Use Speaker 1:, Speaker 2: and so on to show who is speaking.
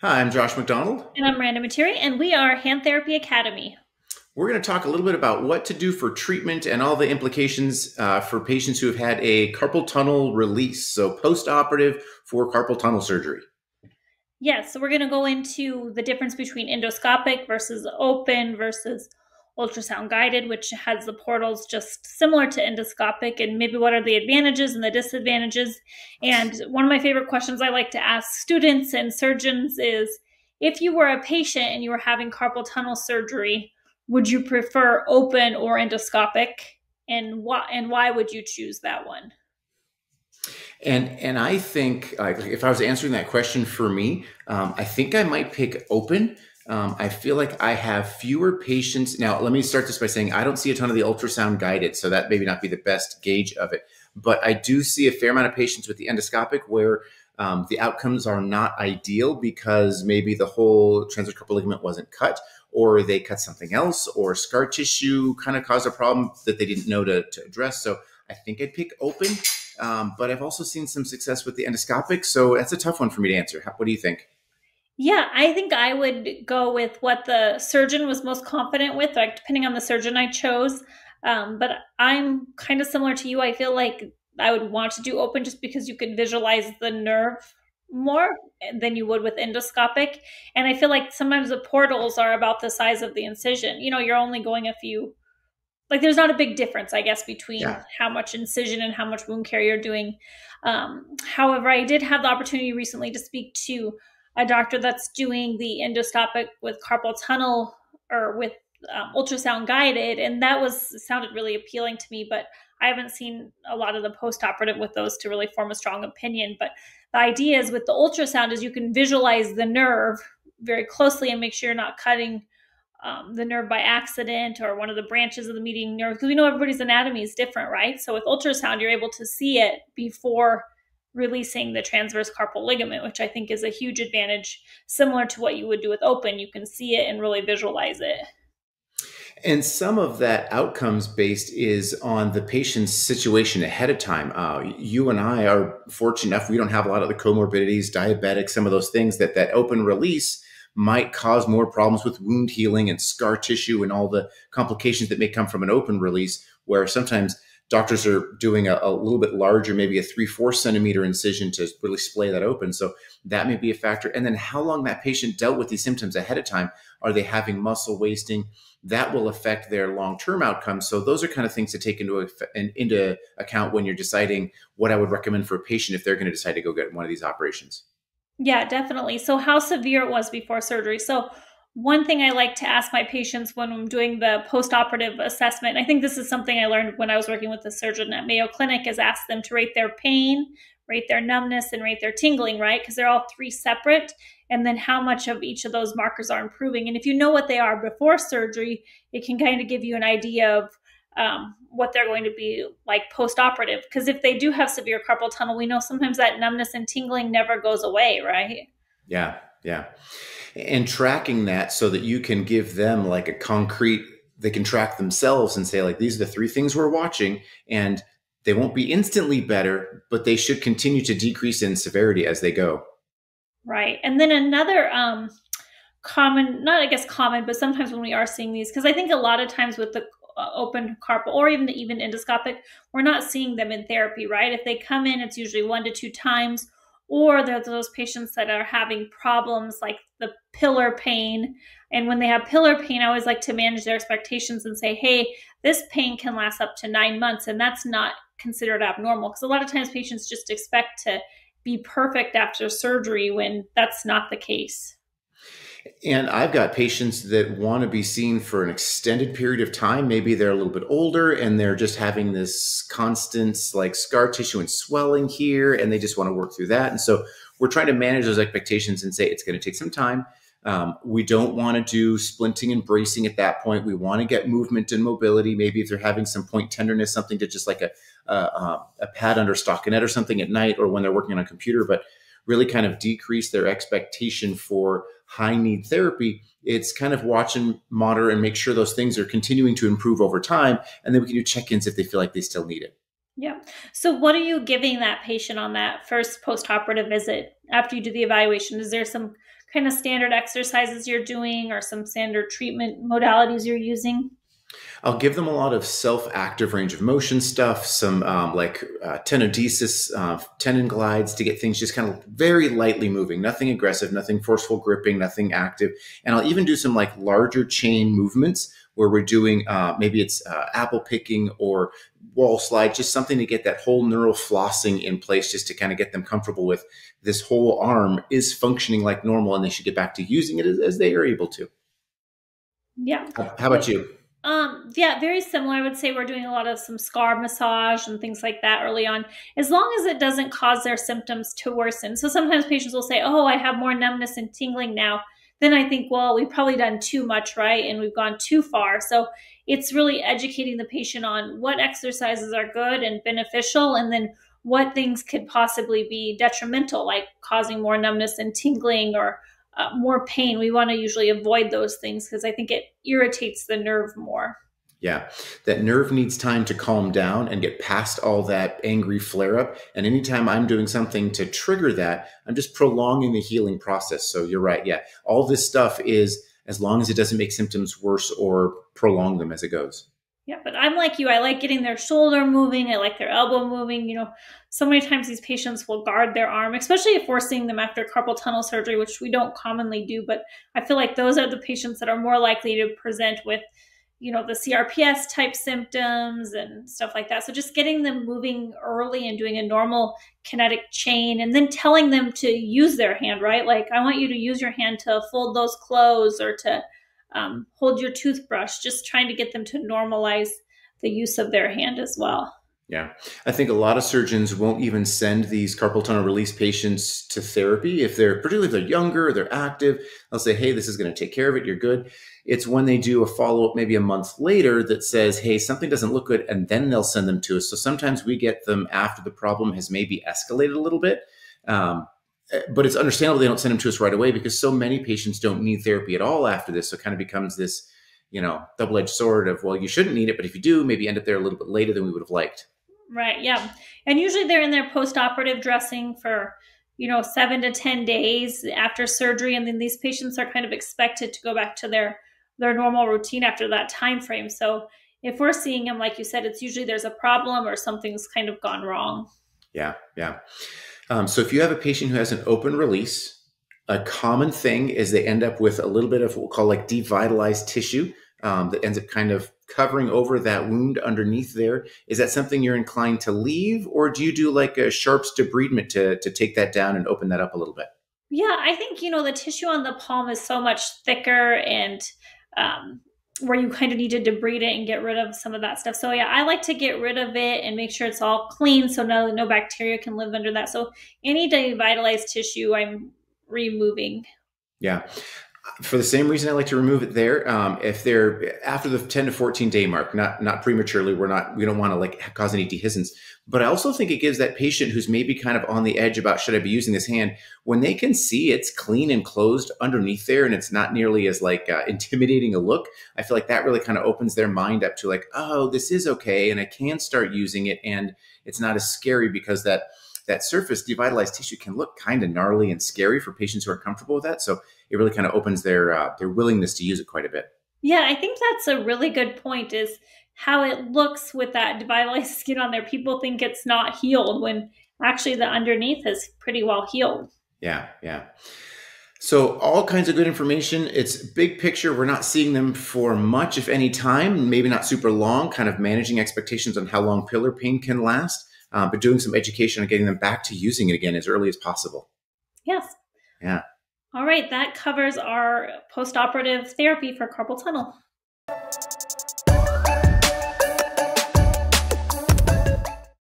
Speaker 1: Hi, I'm Josh McDonald.
Speaker 2: And I'm Miranda, and we are Hand Therapy Academy.
Speaker 1: We're going to talk a little bit about what to do for treatment and all the implications for patients who have had a carpal tunnel release, so post-operative for carpal tunnel surgery.
Speaker 2: Yes, so we're going to go into the difference between endoscopic versus open versus ultrasound guided, which has the portals just similar to endoscopic, and maybe what are the advantages and the disadvantages. And one of my favorite questions I like to ask students and surgeons is, if you were a patient and you were having carpal tunnel surgery, would you prefer open or endoscopic? And why would you choose that one?
Speaker 1: And I think if I was answering that question for me, I think I might pick open. I feel like I have fewer patients. Now, let me start this by saying I don't see a ton of the ultrasound guided, so that maybe not be the best gauge of it. But I do see a fair amount of patients with the endoscopic where the outcomes are not ideal because maybe the whole transverse carpal ligament wasn't cut, or they cut something else, or scar tissue kind of caused a problem that they didn't know to address. So I think I'd pick open. But I've also seen some success with the endoscopic. So that's a tough one for me to answer. What do you think?
Speaker 2: Yeah, I think I would go with what the surgeon was most confident with, like depending on the surgeon I chose. But I'm kind of similar to you. I feel like I would want to do open just because you could visualize the nerve more than you would with endoscopic. And I feel like sometimes the portals are about the size of the incision. You know, you're only going a few, like there's not a big difference, I guess, between how much incision and how much wound care you're doing. However, I did have the opportunity recently to speak to a doctor that's doing the endoscopic with carpal tunnel or with ultrasound guided, and that sounded really appealing to me. But I haven't seen a lot of the post-operative with those to really form a strong opinion. But the idea is with the ultrasound is you can visualize the nerve very closely and make sure you're not cutting the nerve by accident or one of the branches of the median nerve, because we know everybody's anatomy is different, right? So with ultrasound, you're able to see it before releasing the transverse carpal ligament, which I think is a huge advantage, similar to what you would do with open. You can see it and really visualize it.
Speaker 1: And some of that outcomes based is on the patient's situation ahead of time. You and I are fortunate enough, we don't have a lot of the comorbidities, diabetic, some of those things that open release might cause more problems with wound healing and scar tissue and all the complications that may come from an open release, where sometimes doctors are doing a little bit larger, maybe a 3-4 centimeter incision to really splay that open. So that may be a factor. And then how long that patient dealt with these symptoms ahead of time. Are they having muscle wasting? That will affect their long-term outcomes. So those are kind of things to take into account when you're deciding what I would recommend for a patient if they're going to decide to go get one of these operations.
Speaker 2: Yeah, definitely. So how severe it was before surgery. So one thing I like to ask my patients when I'm doing the post-operative assessment, I think this is something I learned when I was working with the surgeon at Mayo Clinic, is ask them to rate their pain, rate their numbness, and rate their tingling, right? Because they're all three separate. And then how much of each of those markers are improving. And if you know what they are before surgery, it can kind of give you an idea of what they're going to be like post-operative. Because if they do have severe carpal tunnel, we know sometimes that numbness and tingling never goes away, right?
Speaker 1: Yeah, yeah. And tracking that so that you can give them like a concrete, they can track themselves and say like, these are the 3 things we're watching, and they won't be instantly better, but they should continue to decrease in severity as they go.
Speaker 2: Right. And then another common, not I guess common, but sometimes when we are seeing these, because I think a lot of times with the open carpal or even endoscopic, we're not seeing them in therapy, right? If they come in, it's usually 1 to 2 times, or there's those patients that are having problems like the pillar pain. And when they have pillar pain, I always like to manage their expectations and say, hey, this pain can last up to 9 months, and that's not considered abnormal, because a lot of times patients just expect to be perfect after surgery when that's not the case.
Speaker 1: And I've got patients that want to be seen for an extended period of time. Maybe they're a little bit older and they're just having this constant like scar tissue and swelling here, and they just want to work through that. And so we're trying to manage those expectations and say it's going to take some time. We don't want to do splinting and bracing at that point. We want to get movement and mobility. Maybe if they're having some point tenderness, something to just like a pad under stockinette or something at night, or when they're working on a computer, but really kind of decrease their expectation for high need therapy. It's kind of watch and monitor and make sure those things are continuing to improve over time. And then we can do check-ins if they feel like they still need it.
Speaker 2: Yeah. So what are you giving that patient on that first post-operative visit after you do the evaluation? Is there some kind of standard exercises you're doing or some standard treatment modalities you're using?
Speaker 1: I'll give them a lot of self-active range of motion stuff, some tenodesis, tendon glides to get things just kind of very lightly moving, nothing aggressive, nothing forceful gripping, nothing active. And I'll even do some like larger chain movements where we're doing maybe it's apple picking or wall slide, just something to get that whole neural flossing in place, just to kind of get them comfortable with this whole arm is functioning like normal and they should get back to using it as they are able to.
Speaker 2: Yeah.
Speaker 1: How about you?
Speaker 2: Yeah, very similar. I would say we're doing a lot of some scar massage and things like that early on, as long as it doesn't cause their symptoms to worsen. So sometimes patients will say, "Oh, I have more numbness and tingling now." Then I think, well, we've probably done too much, right? And we've gone too far. So it's really educating the patient on what exercises are good and beneficial, and then what things could possibly be detrimental, like causing more numbness and tingling or more pain. We want to usually avoid those things because I think it irritates the nerve more.
Speaker 1: Yeah, that nerve needs time to calm down and get past all that angry flare up. And anytime I'm doing something to trigger that, I'm just prolonging the healing process. So you're right. Yeah, all this stuff is as long as it doesn't make symptoms worse or prolong them as it goes.
Speaker 2: Yeah, but I'm like you. I like getting their shoulder moving. I like their elbow moving. So many times these patients will guard their arm, especially if we're seeing them after carpal tunnel surgery, which we don't commonly do. But I feel like those are the patients that are more likely to present with, the CRPS type symptoms and stuff like that. So just getting them moving early and doing a normal kinetic chain and then telling them to use their hand, right? Like, I want you to use your hand to fold those clothes or to hold your toothbrush, just trying to get them to normalize the use of their hand as well.
Speaker 1: Yeah, I think a lot of surgeons won't even send these carpal tunnel release patients to therapy particularly if they're younger, or they're active. They'll say, "Hey, this is going to take care of it. You're good." It's when they do a follow up, maybe a month later, that says, "Hey, something doesn't look good," and then they'll send them to us. So sometimes we get them after the problem has maybe escalated a little bit. Um, but it's understandable they don't send them to us right away because so many patients don't need therapy at all after this. So it kind of becomes this, double-edged sword of, well, you shouldn't need it, but if you do, maybe end up there a little bit later than we would have liked.
Speaker 2: Right. Yeah. And usually they're in their post-operative dressing for, 7 to 10 days after surgery. And then these patients are kind of expected to go back to their normal routine after that time frame. So if we're seeing them, like you said, it's usually there's a problem or something's kind of gone wrong.
Speaker 1: Yeah. Yeah. So if you have a patient who has an open release, a common thing is they end up with a little bit of what we'll call like devitalized tissue that ends up kind of covering over that wound underneath there. Is that something you're inclined to leave, or do you do like a Sharps debridement to take that down and open that up a little bit?
Speaker 2: Yeah, I think, the tissue on the palm is so much thicker and where you kind of need to debride it and get rid of some of that stuff. So yeah, I like to get rid of it and make sure it's all clean so no bacteria can live under that. So any devitalized tissue I'm removing.
Speaker 1: Yeah. For the same reason I like to remove it there. If they're after the 10 to 14 day mark, not prematurely, we don't want to like cause any dehiscence. But I also think it gives that patient who's maybe kind of on the edge about should I be using this hand, when they can see it's clean and closed underneath there and it's not nearly as like intimidating a look. I feel like that really kind of opens their mind up to like, oh, this is okay, and I can start using it, and it's not as scary because that surface devitalized tissue can look kind of gnarly and scary for patients who are comfortable with that. So it really kind of opens their willingness to use it quite a bit.
Speaker 2: Yeah, I think that's a really good point is how it looks with that devitalized skin on there. People think it's not healed when actually the underneath is pretty well healed.
Speaker 1: Yeah, yeah. So all kinds of good information. It's big picture. We're not seeing them for much, if any time, maybe not super long, kind of managing expectations on how long pillar pain can last, but doing some education and getting them back to using it again as early as possible.
Speaker 2: Yes.
Speaker 1: Yeah.
Speaker 2: All right, that covers our post-operative therapy for carpal tunnel.